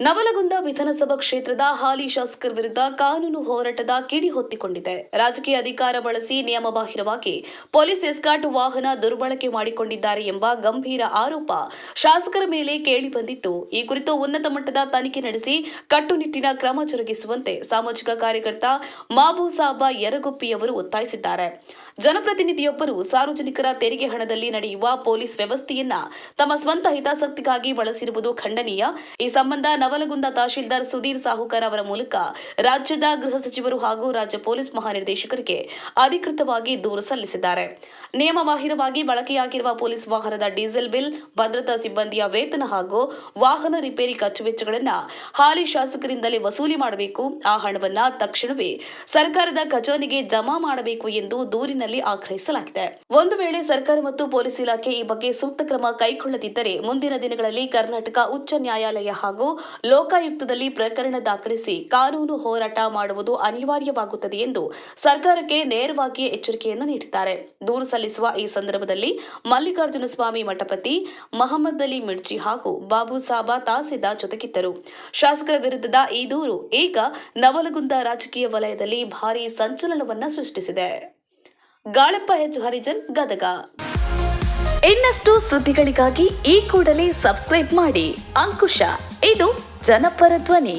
ನವಲಗುಂದ ವಿಧಾನಸಭಾ ಕ್ಷೇತ್ರದ ಹಾಲಿ ಶಾಸಕರ ವಿರುದ್ಧ ಕಾನೂನು ಹೋರಾಟದ ಕಿಡಿ ಹೊತ್ತಿಕೊಂಡಿದೆ. ರಾಜಕೀಯ ಅಧಿಕಾರ ಬಳಸಿ ನಿಯಮಬಾಹಿರವಾಗಿ ಪೊಲೀಸ್ ಎಸ್ಕಾರ್ಟ್ ವಾಹನ ದುರ್ಬಳಕೆ ಮಾಡಿಕೊಂಡಿದ್ದಾರೆ ಎಂಬ ಗಂಭೀರ ಆರೋಪ ಶಾಸಕರ ಮೇಲೆ ಕೇಳಿಬಂದಿತ್ತು. ಈ ಕುರಿತು ಉನ್ನತ ಮಟ್ಟದ ತನಿಖೆ ನಡೆಸಿ ಕಟ್ಟುನಿಟ್ಟಿನ ಕ್ರಮ ಜರುಗಿಸುವಂತೆ ಸಾಮಾಜಿಕ ಕಾರ್ಯಕರ್ತ ಮಾಬೂಸಾಬ ಯರಗುಪ್ಪಿಯವರು ಒತ್ತಾಯಿಸಿದ್ದಾರೆ. ಜನಪ್ರತಿನಿಧಿಯೊಬ್ಬರು ಸಾರ್ವಜನಿಕರ ತೆರಿಗೆ ಹಣದಲ್ಲಿ ನಡೆಯುವ ಪೊಲೀಸ್ ವ್ಯವಸ್ಥೆಯನ್ನ ತಮ್ಮ ಸ್ವಂತ ಹಿತಾಸಕ್ತಿಗಾಗಿ ಬಳಸಿರುವುದು ಖಂಡನೀಯ. ಈ ಸಂಬಂಧ ನವಲಗುಂದ ತಹಶೀಲ್ದಾರ್ ಸುಧೀರ್ ಸಾಹುಕಾರ್ ಅವರ ಮೂಲಕ ರಾಜ್ಯದ ಗೃಹ ಸಚಿವರು ಹಾಗೂ ರಾಜ್ಯ ಪೊಲೀಸ್ ಮಹಾನಿರ್ದೇಶಕರಿಗೆ ಅಧಿಕೃತವಾಗಿ ದೂರು ಸಲ್ಲಿಸಿದ್ದಾರೆ. ನಿಯಮಬಾಹಿರವಾಗಿ ಬಳಕೆಯಾಗಿರುವ ಪೊಲೀಸ್ ವಾಹನದ ಡೀಸೆಲ್ ಬಿಲ್, ಭದ್ರತಾ ಸಿಬ್ಬಂದಿಯ ವೇತನ ಹಾಗೂ ವಾಹನ ರಿಪೇರಿ ಖರ್ಚು ವೆಚ್ಚಗಳನ್ನು ಹಾಲಿ ಶಾಸಕರಿಂದಲೇ ವಸೂಲಿ ಮಾಡಬೇಕು. ಆ ಹಣವನ್ನ ತಕ್ಷಣವೇ ಸರ್ಕಾರದ ಖಜಾನೆಗೆ ಜಮಾ ಮಾಡಬೇಕು ಎಂದು ದೂರಿನಲ್ಲಿ ಆಗ್ರಹಿಸಲಾಗಿದೆ. ಒಂದು ವೇಳೆ ಸರ್ಕಾರ ಮತ್ತು ಪೊಲೀಸ್ ಇಲಾಖೆ ಈ ಬಗ್ಗೆ ಸೂಕ್ತ ಕ್ರಮ ಕೈಗೊಳ್ಳದಿದ್ದರೆ ಮುಂದಿನ ದಿನಗಳಲ್ಲಿ ಕರ್ನಾಟಕ ಉಚ್ಚ ನ್ಯಾಯಾಲಯ ಹಾಗೂ ಲೋಕಾಯುಕ್ತದಲ್ಲಿ ಪ್ರಕರಣ ದಾಖಲಿಸಿ ಕಾನೂನು ಹೋರಾಟ ಮಾಡುವುದು ಅನಿವಾರ್ಯವಾಗುತ್ತದೆ ಎಂದು ಸರ್ಕಾರಕ್ಕೆ ನೇರವಾಗಿ ಎಚ್ಚರಿಕೆಯನ್ನು ನೀಡಿದ್ದಾರೆ. ದೂರು ಸಲ್ಲಿಸುವ ಈ ಸಂದರ್ಭದಲ್ಲಿ ಮಲ್ಲಿಕಾರ್ಜುನ ಸ್ವಾಮಿ ಮಠಪತಿ, ಮಹಮ್ಮದ್ ಅಲಿ ಮಿರ್ಜಿ ಹಾಗೂ ಬಾಬುಸಾಬ ತಾಸಿದ ಜೊತೆಗಿದ್ದರು. ಶಾಸಕರ ವಿರುದ್ಧದ ಈ ದೂರು ಈಗ ನವಲಗುಂದ ರಾಜಕೀಯ ವಲಯದಲ್ಲಿ ಭಾರೀ ಸಂಚಲನವನ್ನ ಸೃಷ್ಟಿಸಿದೆ. ಗಾಳಪ್ಪ ಎಚ್ ಹರಿಜನ್, ಗದಗ. ಇನ್ನಷ್ಟು ಸುದ್ದಿಗಳಿಗಾಗಿ ಈ ಕೂಡಲೇ ಸಬ್ಸ್ಕ್ರೈಬ್ ಮಾಡಿ. ಅಂಕುಶ, ಇದು ಜನಪರ ಧ್ವನಿ.